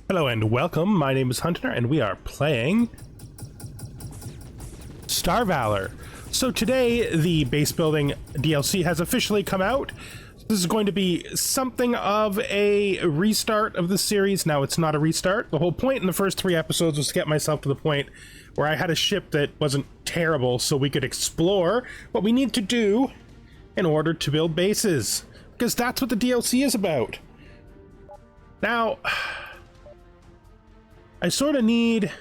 Hello and welcome, my name is Hunter and we are playing Valor. So today the base building DLC has officially come out. This is going to be something of a restart of the series. Now it's not a restart. The whole point in the first 3 episodes was to get myself to the point where I had a ship that wasn't terrible so we could explore what we need to do in order to build bases. Because that's what the DLC is about. Now, I sort of need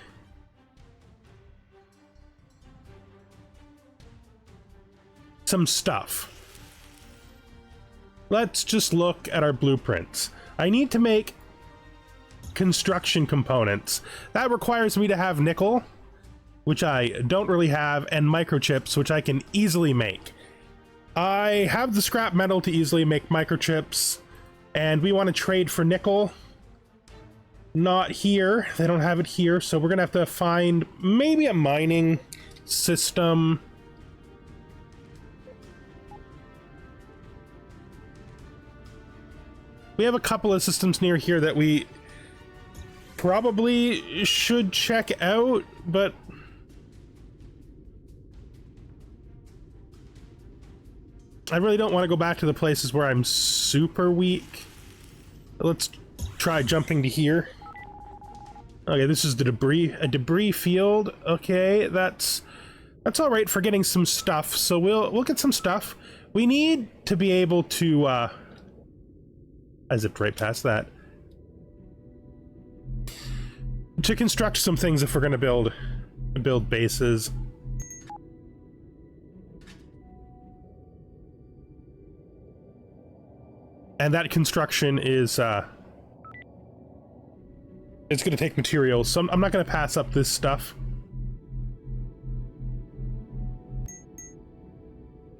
some stuff. Let's just look at our blueprints. I need to make construction components. That requires me to have nickel, which I don't really have, and microchips, which I can easily make. I have the scrap metal to easily make microchips, and we want to trade for nickel. Not here. They don't have it here, so we're gonna have to find maybe a mining system. We have a couple of systems near here that we probably should check out, but I really don't want to go back to the places where I'm super weak. Let's try jumping to here. Okay, this is a debris field. Okay, that's all right for getting some stuff. So we'll get some stuff. We need to be able to I zipped right past that. To construct some things if we're going to build bases. And that construction is it's going to take materials, so I'm not going to pass up this stuff.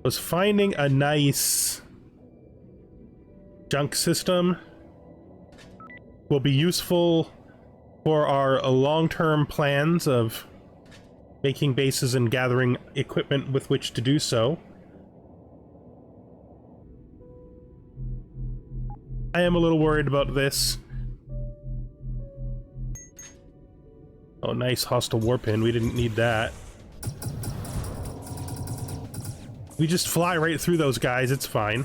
Was finding a nice junk system will be useful for our long-term plans of making bases and gathering equipment with which to do so. I am a little worried about this. Oh, nice hostile warpin. We didn't need that. We just fly right through those guys. It's fine.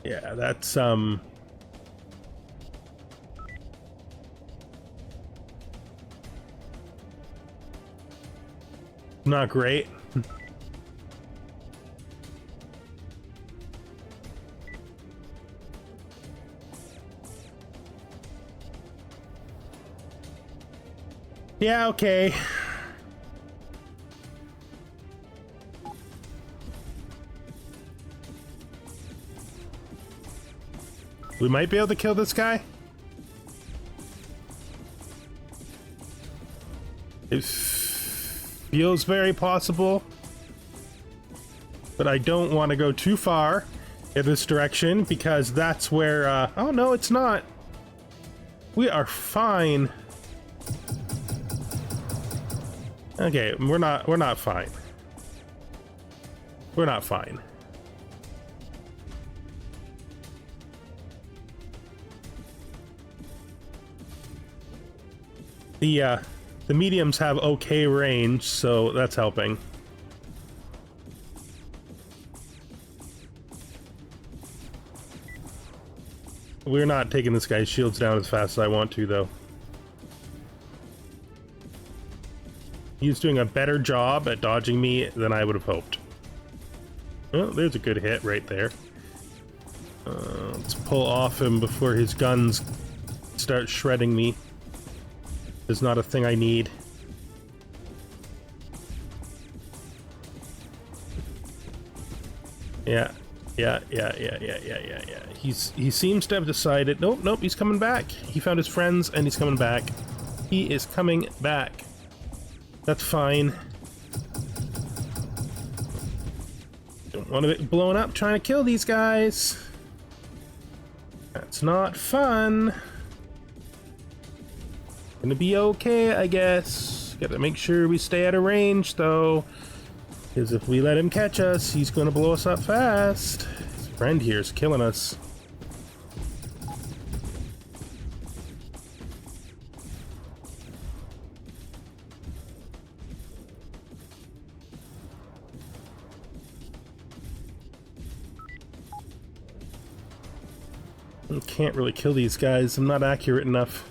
Yeah, that's not great. Yeah, okay. We might be able to kill this guy. It feels very possible. But I don't want to go too far in this direction because that's where, oh no, it's not. We are fine. Okay, we're not fine. We're not fine. The mediums have okay range, so that's helping. We're not taking this guy's shields down as fast as I want to, though. He's doing a better job at dodging me than I would have hoped. Oh, there's a good hit right there. Let's pull off him before his guns start shredding me. Is not a thing I need. Yeah. He seems to have decided. Nope, he's coming back. He found his friends and he's coming back. He is coming back. That's fine. Don't want to get blown up trying to kill these guys. That's not fun. Gonna be okay, I guess. Gotta make sure we stay out of range, though. Because if we let him catch us, he's gonna blow us up fast. His friend here is killing us. I can't really kill these guys. I'm not accurate enough.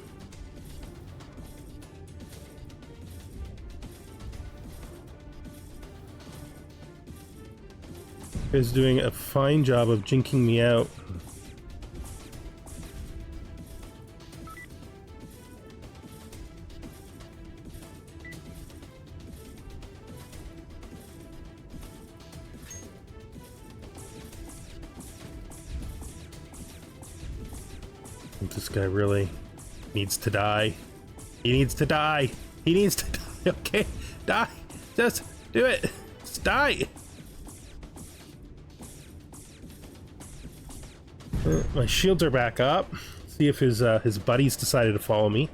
Is doing a fine job of jinking me out. This guy really needs to die. He needs to die. He needs to die. Okay, die. Just do it. Just die. My shields are back up. See if his buddies decided to follow me.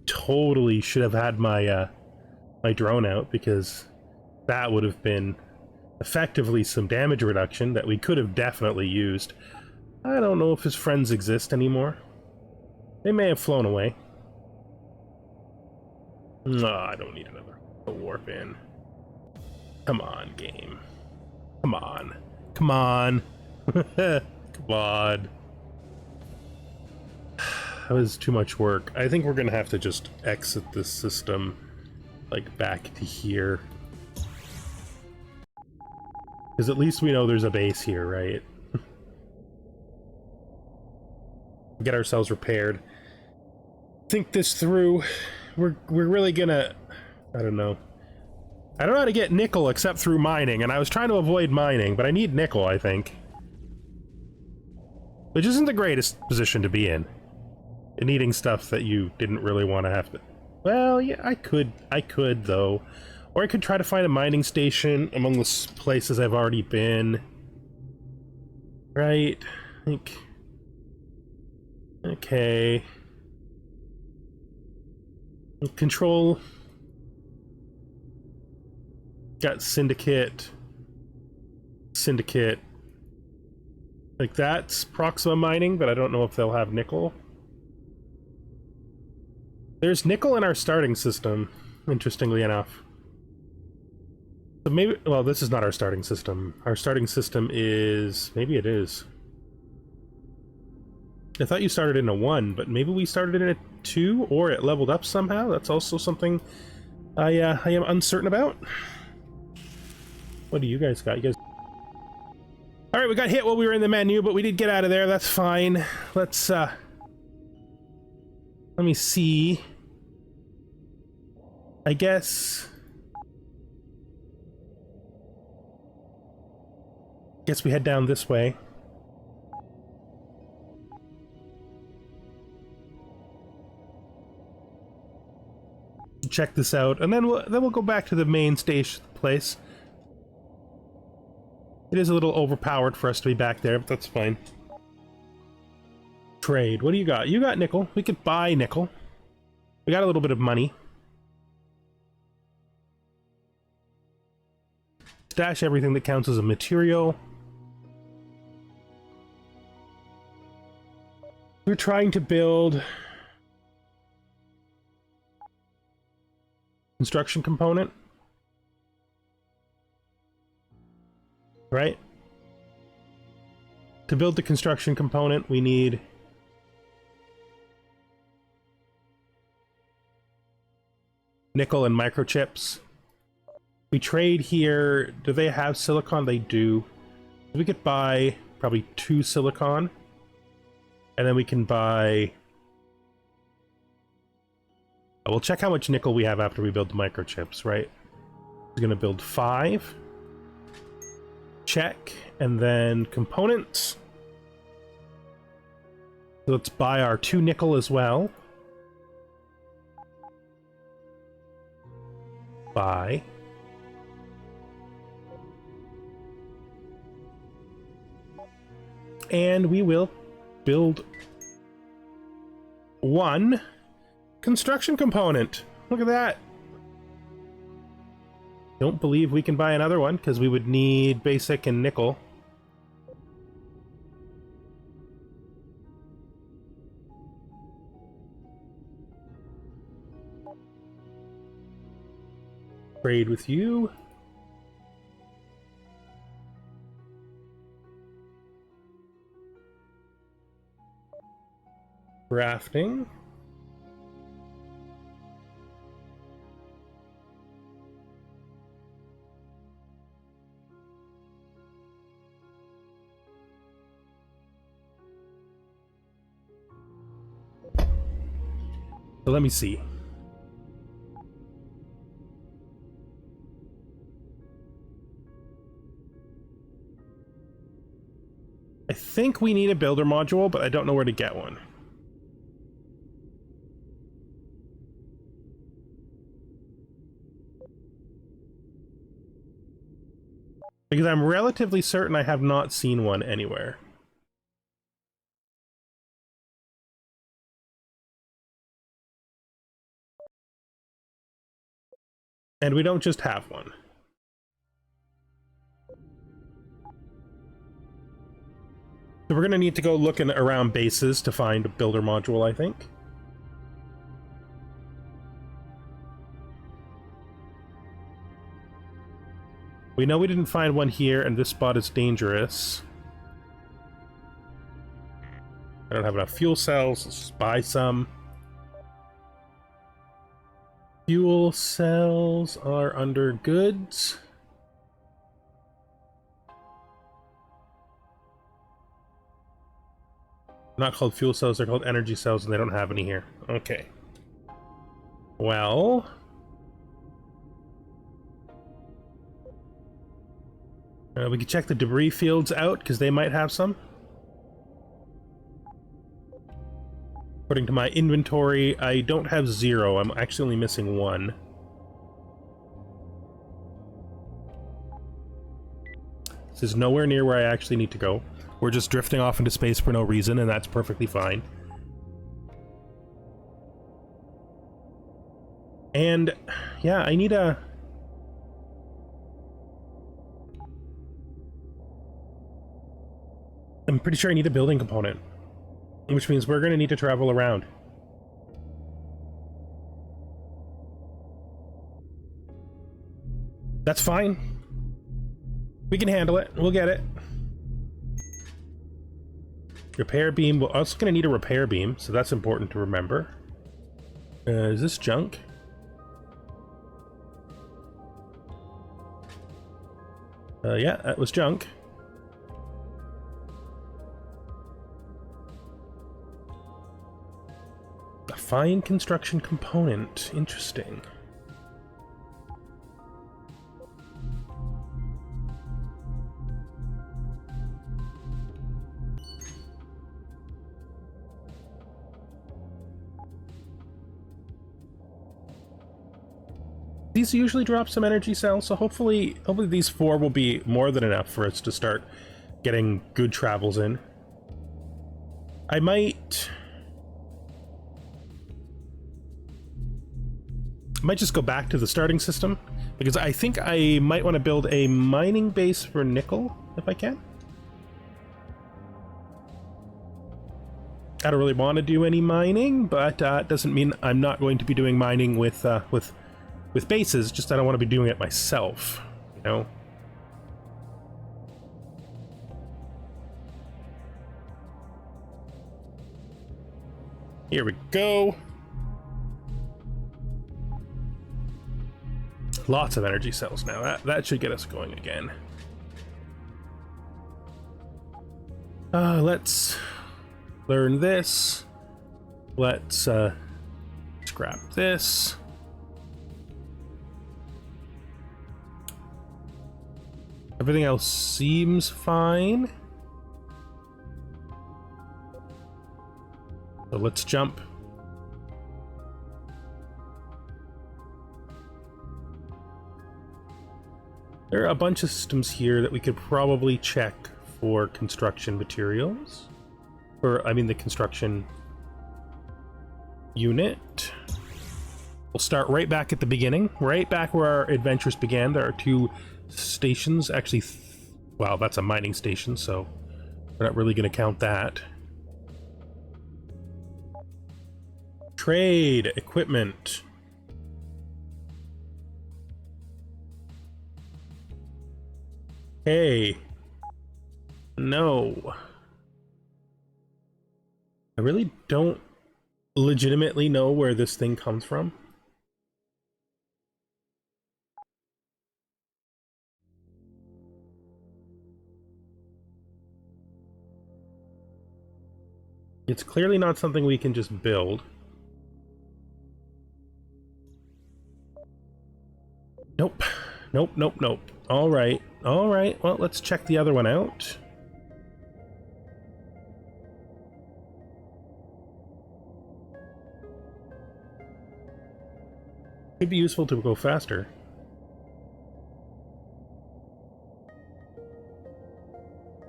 Totally should have had my my drone out, because that would have been effectively some damage reduction that we could have definitely used. I don't know if his friends exist anymore. They may have flown away. No, I don't need another warp in. Come on, game. Come on. Come on. Come on. That was too much work. I think we're gonna have to just exit this system, like, back to here. Because at least we know there's a base here, right? Get ourselves repaired. Think this through. We're really gonna... I don't know. I don't know how to get nickel except through mining, and I was trying to avoid mining, but I need nickel, I think. Which isn't the greatest position to be in. Needing stuff that you didn't really want to have to... Well, yeah, I could, though. Or I could try to find a mining station among the places I've already been. Right? I think... Okay. Control. Got Syndicate. Syndicate. Like, that's Proxima mining, but I don't know if they'll have nickel. There's nickel in our starting system, interestingly enough. So maybe, well, this is not our starting system. Our starting system is, maybe it is. I thought you started in a 1, but maybe we started in a 2, or it leveled up somehow. That's also something I am uncertain about. What do you guys got? You guys... Alright, we got hit while we were in the menu, but we did get out of there. That's fine. Let's, let me see. I guess we head down this way. Check this out, and then we'll go back to the main station place. It is a little overpowered for us to be back there, but that's fine. Trade. What do you got? You got nickel. We could buy nickel. We got a little bit of money. Stash everything that counts as a material. We're trying to build construction component, right? To build the construction component, we need nickel and microchips. We trade here. Do they have silicon? They do. We could buy probably 2 silicon, and then we can buy... We'll check how much nickel we have after we build the microchips, right? We're gonna build 5. Check. And then components. So let's buy our 2 nickel as well. Buy. And we will build 1 construction component. Look at that. Don't believe we can buy another one because we would need basic and nickel. Trade with you. Crafting. So let me see. I think we need a builder module, but I don't know where to get one. Because I'm relatively certain I have not seen one anywhere. And we don't just have one. So we're going to need to go looking around bases to find a builder module, I think. We know we didn't find one here, and this spot is dangerous. I don't have enough fuel cells. Let's just buy some. Fuel cells are under goods. Not called fuel cells, they're called energy cells, and they don't have any here. Okay. Well... we can check the debris fields out, because they might have some. According to my inventory, I don't have 0. I'm actually only missing 1. This is nowhere near where I actually need to go. We're just drifting off into space for no reason, and that's perfectly fine. And, yeah, I need a... I'm pretty sure I need a building component. Which means we're going to need to travel around. That's fine. We can handle it. We'll get it. Repair beam. We're also going to need a repair beam, so that's important to remember. Is this junk? Yeah, that was junk. A fine construction component. Interesting. These usually drop some energy cells, so hopefully these 4 will be more than enough for us to start getting good travels in. I might just go back to the starting system, because I think I might want to build a mining base for nickel, if I can. I don't really want to do any mining, but it doesn't mean I'm not going to be doing mining with bases, just I don't want to be doing it myself, you know? Here we go. Lots of energy cells now. That should get us going again. Let's learn this. Let's scrap this. Everything else seems fine. So let's jump. There are a bunch of systems here that we could probably check for construction materials. Or, I mean, the construction unit. We'll start right back at the beginning, right back where our adventures began. There are 2 stations, actually, wow, that's a mining station, so we're not really going to count that. Trade, equipment. Hey. No. I really don't legitimately know where this thing comes from. It's clearly not something we can just build. Nope. Nope, nope, nope. All right. All right. Well, let's check the other one out. Could be useful to go faster.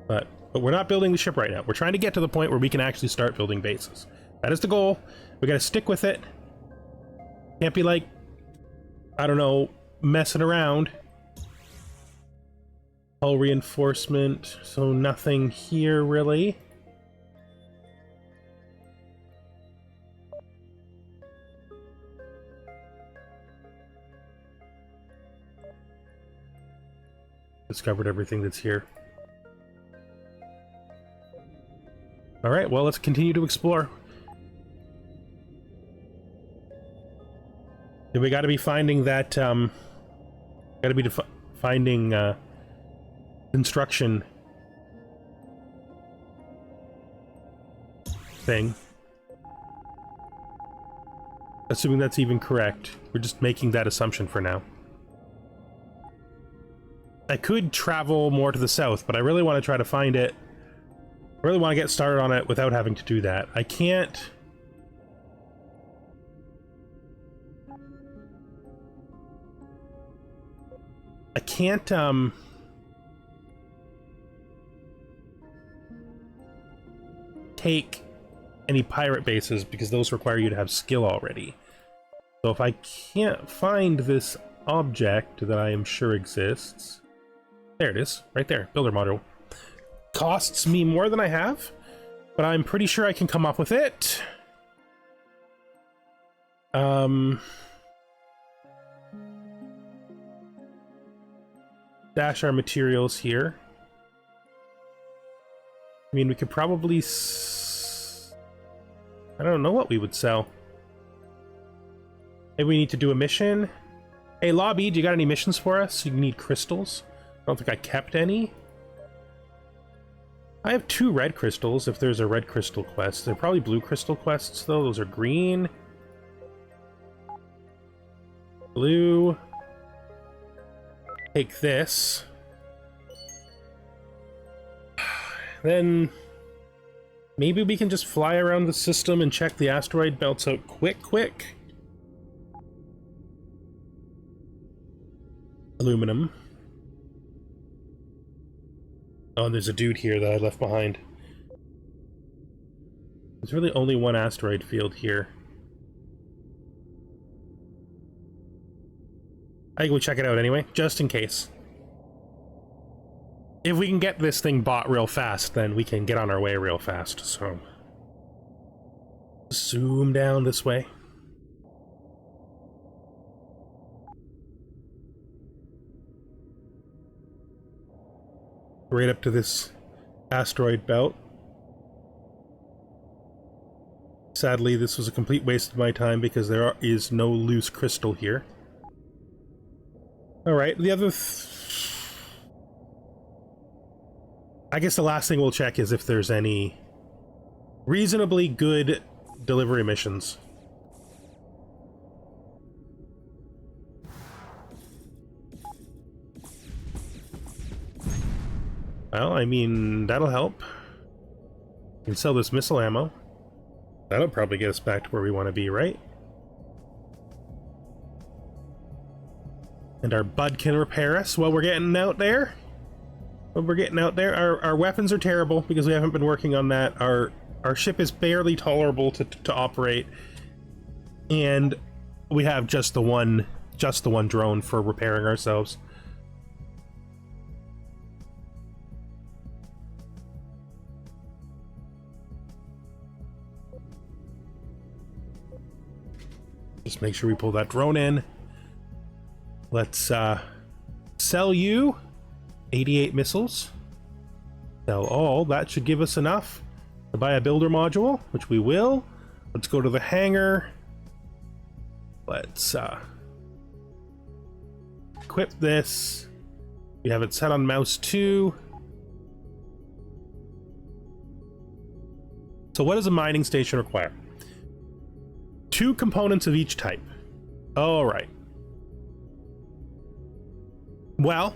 But we're not building the ship right now. We're trying to get to the point where we can actually start building bases. That is the goal. We got to stick with it. Can't be like, I don't know, messing around. Hull reinforcement, so nothing here really. Discovered everything that's here. All right, well, let's continue to explore. We got to be finding that, got to be finding construction thing. Assuming that's even correct. We're just making that assumption for now. I could travel more to the south, but I really want to try to find it. I really want to get started on it without having to do that. I can't... take any pirate bases because those require you to have skill already. So if I can't find this object that I am sure exists... There it is, right there, builder module. Costs me more than I have, but I'm pretty sure I can come up with it. Dash our materials here. I mean, we could probably... I don't know what we would sell. Maybe we need to do a mission. Hey, lobby, do you got any missions for us? You need crystals. I don't think I kept any. I have 2 red crystals if there's a red crystal quest. They're probably blue crystal quests, though. Those are green. Blue. Take this. Then maybe we can just fly around the system and check the asteroid belts out quick. Aluminum. Oh, there's a dude here that I left behind. There's really only one asteroid field here. I can go check it out anyway, just in case. If we can get this thing bought real fast, then we can get on our way real fast, so... Zoom down this way. Right up to this asteroid belt. Sadly, this was a complete waste of my time because there is no loose crystal here. Alright, the other... I guess the last thing we'll check is if there's any reasonably good delivery missions. Well, I mean, that'll help. We can sell this missile ammo. That'll probably get us back to where we want to be, right? And our bud can repair us while we're getting out there. Our weapons are terrible because we haven't been working on that. Our ship is barely tolerable to operate. And we have just the one drone for repairing ourselves. Just make sure we pull that drone in. Let's sell you 88 missiles. Sell all. That should give us enough to buy a builder module, which we will. Let's go to the hangar. Let's equip this. We have it set on mouse 2. So what does a mining station require? 2 components of each type. All right. Well,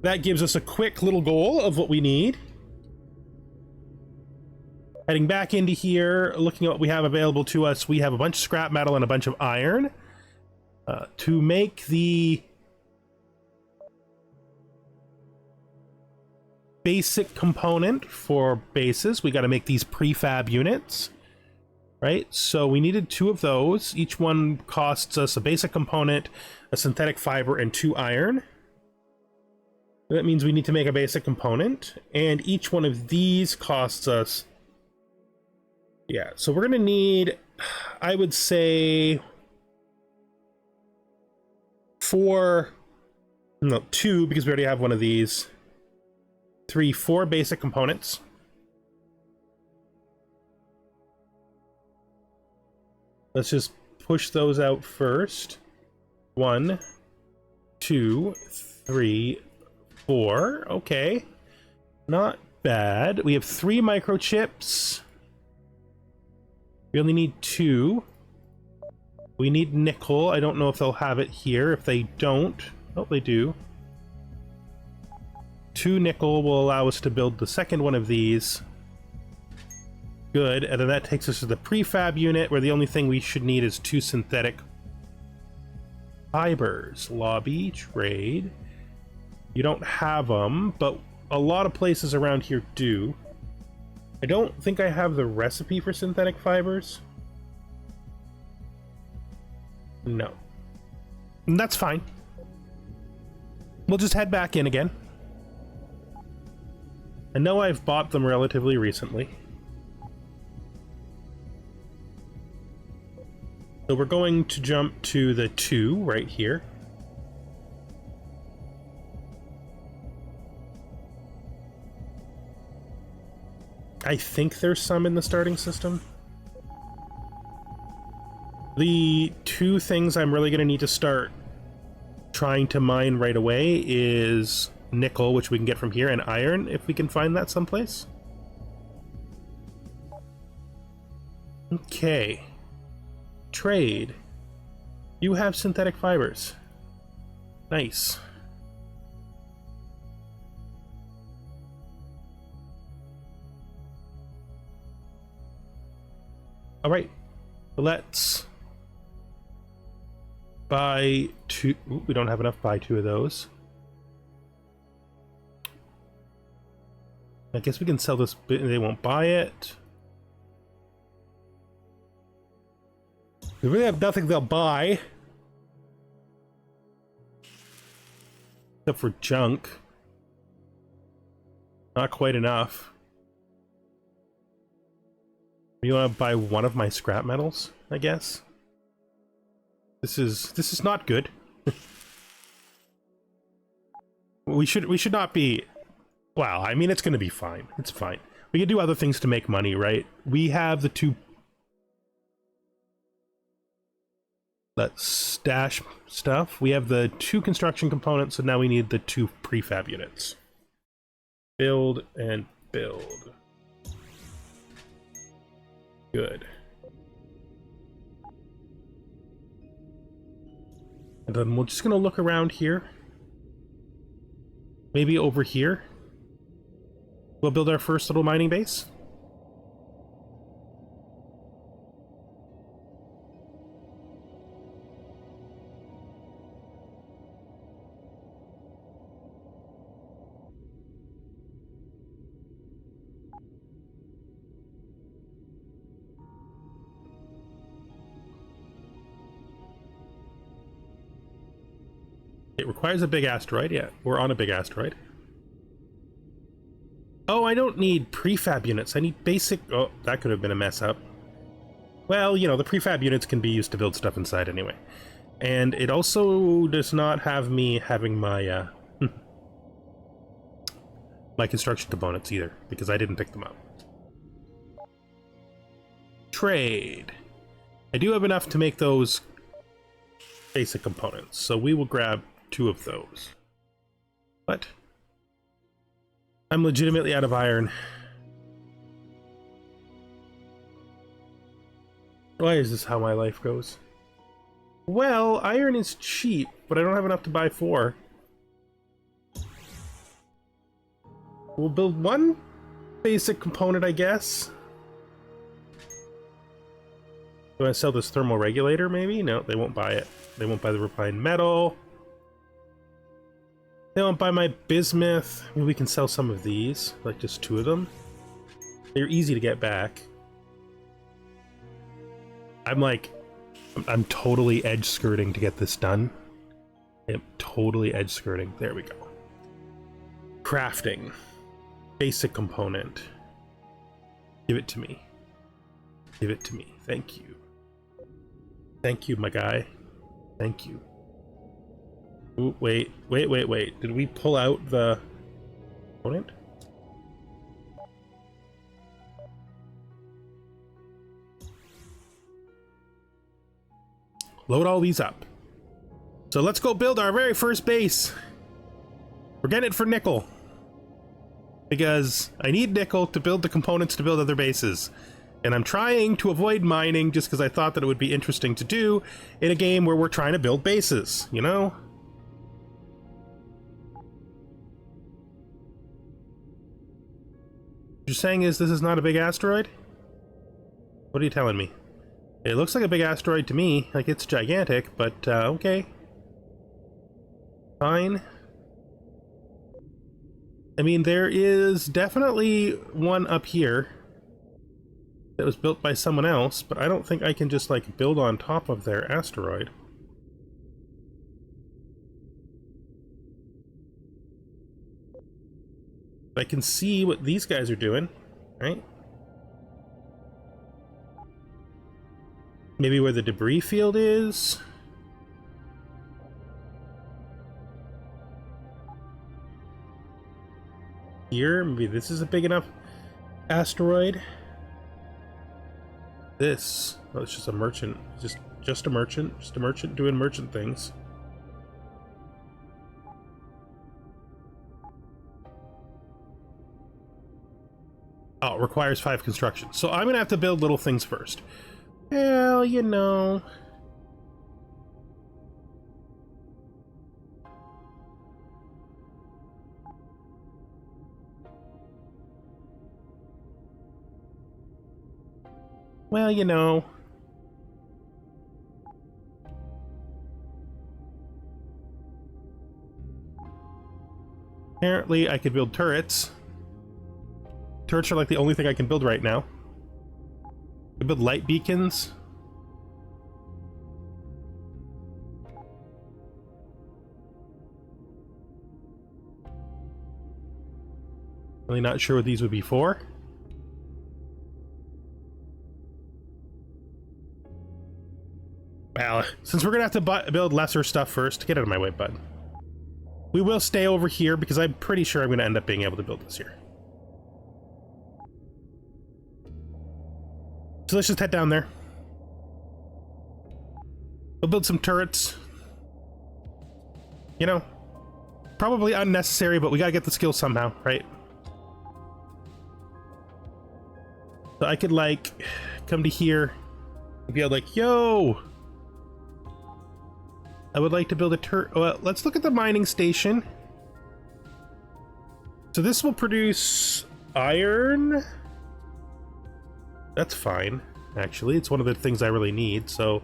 that gives us a quick little goal of what we need. Heading back into here, looking at what we have available to us, we have a bunch of scrap metal and a bunch of iron. To make the basic component for bases, we got to make these prefab units, right? So we needed 2 of those. Each one costs us a basic component, a synthetic fiber, and 2 iron. That means we need to make a basic component, and each one of these costs us... Yeah, so we're gonna need, I would say, 2, because we already have one of these. 4 basic components. Let's just push those out first. 1, 2, 3, 4. Okay. Not bad. We have 3 microchips. We only need 2. We need nickel. I don't know if they'll have it here. If they don't... Oh, they do. 2 nickel will allow us to build the second one of these. Good. And then that takes us to the prefab unit, where the only thing we should need is 2 synthetic fibers. Lobby, trade. You don't have them, but a lot of places around here do. I don't think I have the recipe for synthetic fibers. No. And that's fine. We'll just head back in again. I know I've bought them relatively recently. So we're going to jump to the 2 right here. I think there's some in the starting system. The 2 things I'm really going to need to start trying to mine right away is nickel, which we can get from here, and iron, if we can find that someplace. Okay. Trade. You have synthetic fibers. Nice. All right, let's buy 2. Ooh, we don't have enough to buy 2 of those. I guess we can sell this bit and they won't buy it. We really have nothing they'll buy. Except for junk. Not quite enough. You want to buy one of my scrap metals, I guess? This is not good. we should not be... Well, I mean, it's going to be fine. It's fine. We can do other things to make money, right? We have the 2... Let's stash stuff. We have the 2 construction components, so now we need the 2 prefab units. Build and build. Good. And then we're just going to look around here. Maybe over here. We'll build our first little mining base. It requires a big asteroid. Yeah, we're on a big asteroid. Oh, I don't need prefab units. I need basic... Oh, that could have been a mess up. Well, you know, the prefab units can be used to build stuff inside anyway. And it also does not have me having my, my construction components either, because I didn't pick them up. Trade. I do have enough to make those basic components, so we will grab 2 of those. What? I'm legitimately out of iron. Why is this how my life goes? Well, iron is cheap, but I don't have enough to buy 4. We'll build 1 basic component, I guess. Do I sell this thermal regulator, maybe? No, they won't buy it. They won't buy the refined metal. They won't buy my bismuth. Maybe we can sell some of these, like just 2 of them. They're easy to get back. I'm totally edge skirting to get this done. I am totally edge skirting. There we go. Crafting. Basic component. Give it to me. Give it to me. Thank you. Thank you, my guy. Thank you. Ooh, wait. Did we pull out the component? Load all these up. So let's go build our very first base. We're getting it for nickel. Because I need nickel to build the components to build other bases. And I'm trying to avoid mining just because I thought that it would be interesting to do in a game where we're trying to build bases, you know? What you're saying is this is not a big asteroid? What are you telling me? It looks like a big asteroid to me, like it's gigantic, but okay. Fine. I mean, there is definitely one up here that was built by someone else, but I don't think I can just like build on top of their asteroid. I can see what these guys are doing, right? Maybe where the debris field is. Here, maybe this is a big enough asteroid. This, oh, it's just a merchant, just a merchant doing merchant things. Oh, it requires 5 construction. So I'm gonna have to build little things first. Well, you know. Well, you know. Apparently, I could build turrets. Turrets are like the only thing I can build right now. I build light beacons. Really not sure what these would be for. Well, since we're gonna have to build lesser stuff first, get out of my way, bud. We will stay over here because I'm pretty sure I'm gonna end up being able to build this here. So let's just head down there. We'll build some turrets. You know, probably unnecessary, but we gotta get the skill somehow, right? So I could, like, come to here and be like, yo! I would like to build a turret. Well, let's look at the mining station. So this will produce iron. That's fine, actually. It's one of the things I really need, so...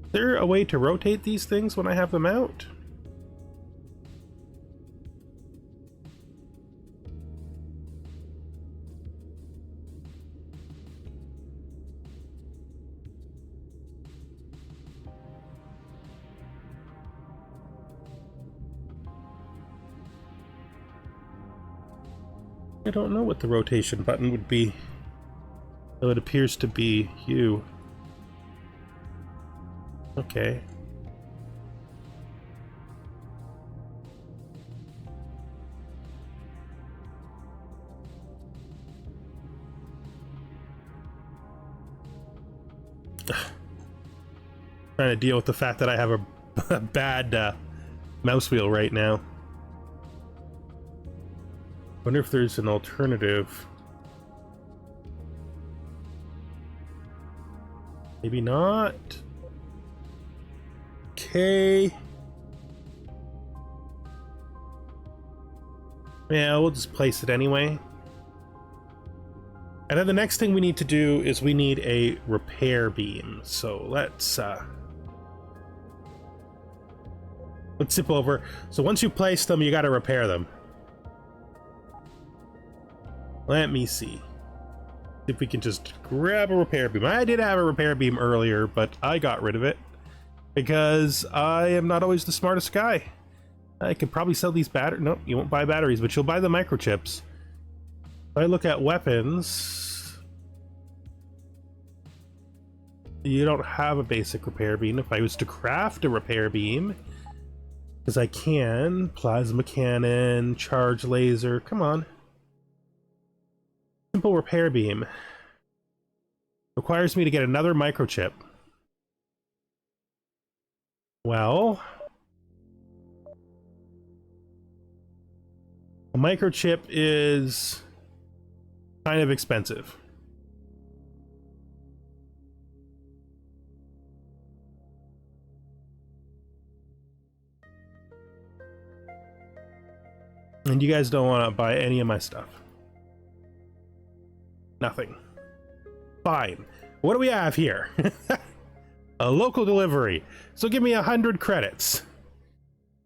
Is there a way to rotate these things when I have them out? I don't know what the rotation button would be, though it appears to be you. Okay. Trying to deal with the fact that I have a bad mouse wheel right now. Wonder if there's an alternative. Maybe not. Okay. Yeah, we'll just place it anyway. And then the next thing we need to do is we need a repair beam. So let's zip over. So once you place them, you got to repair them. Let me see if we can just grab a repair beam. I did have a repair beam earlier, but I got rid of it because I am not always the smartest guy. I could probably sell these batteries. No, you won't buy batteries, but you'll buy the microchips. If I look at weapons, you don't have a basic repair beam. If I was to craft a repair beam, because I can, plasma cannon, charge laser, come on. Simple repair beam requires me to get another microchip. Well, a microchip is kind of expensive. And you guys don't want to buy any of my stuff. Nothing. Fine. What do we have here? A local delivery. So give me 100 credits.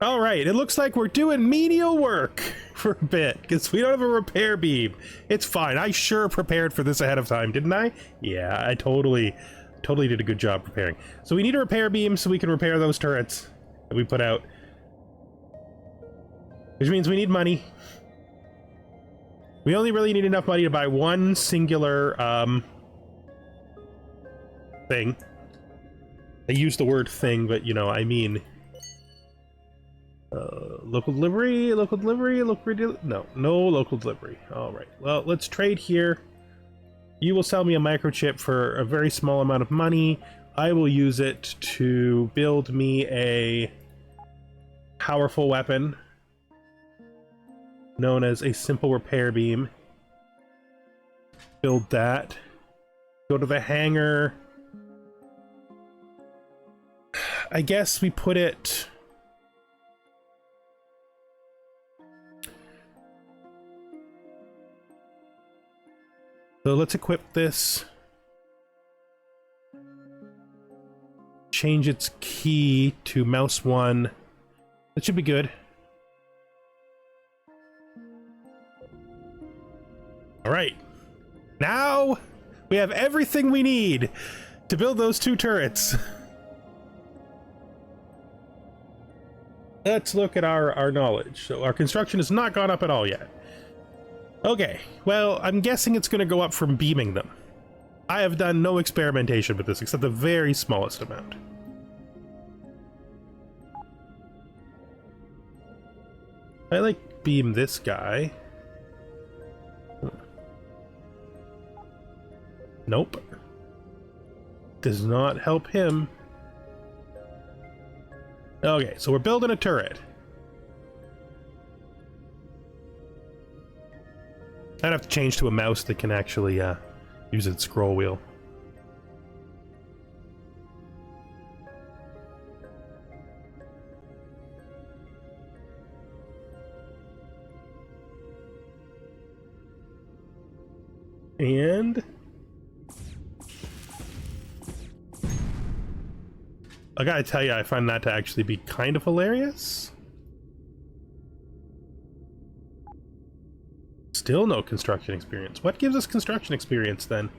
All right, it looks like we're doing menial work for a bit because we don't have a repair beam. It's fine. I sure prepared for this ahead of time, didn't I? Yeah, I totally did a good job preparing. So we need a repair beam so we can repair those turrets that we put out. Which means we need money. We only really need enough money to buy one singular thing. I use the word thing, but you know, I mean local delivery, no local delivery. All right, well, let's trade here. You will sell me a microchip for a very small amount of money. I will use it to build me a powerful weapon known as a simple repair beam. Build that. Go to the hangar. I guess we put it... So let's equip this. Change its key to mouse 1. That should be good. All right. Now we have everything we need to build those 2 turrets. Let's look at our knowledge. So our construction has not gone up at all yet. Okay, well, I'm guessing it's going to go up from beaming them. I have done no experimentation with this except the very smallest amount. I like beam this guy. Nope. Does not help him. Okay, so we're building a turret. I'd have to change to a mouse that can actually use its scroll wheel. And I gotta tell you, I find that to actually be kind of hilarious. Still no construction experience. What gives us construction experience then?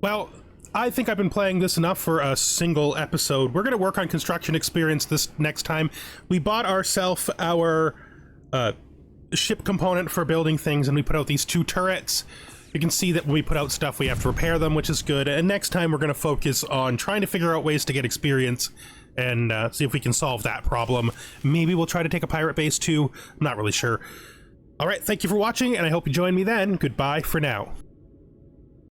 Well, I think I've been playing this enough for a single episode. We're going to work on construction experience this next time. We bought ourselves our ship component for building things, and we put out these 2 turrets. You can see that when we put out stuff, we have to repair them, which is good. And next time, we're going to focus on trying to figure out ways to get experience and see if we can solve that problem. Maybe we'll try to take a pirate base too. I'm not really sure. All right, thank you for watching, and I hope you join me then. Goodbye for now.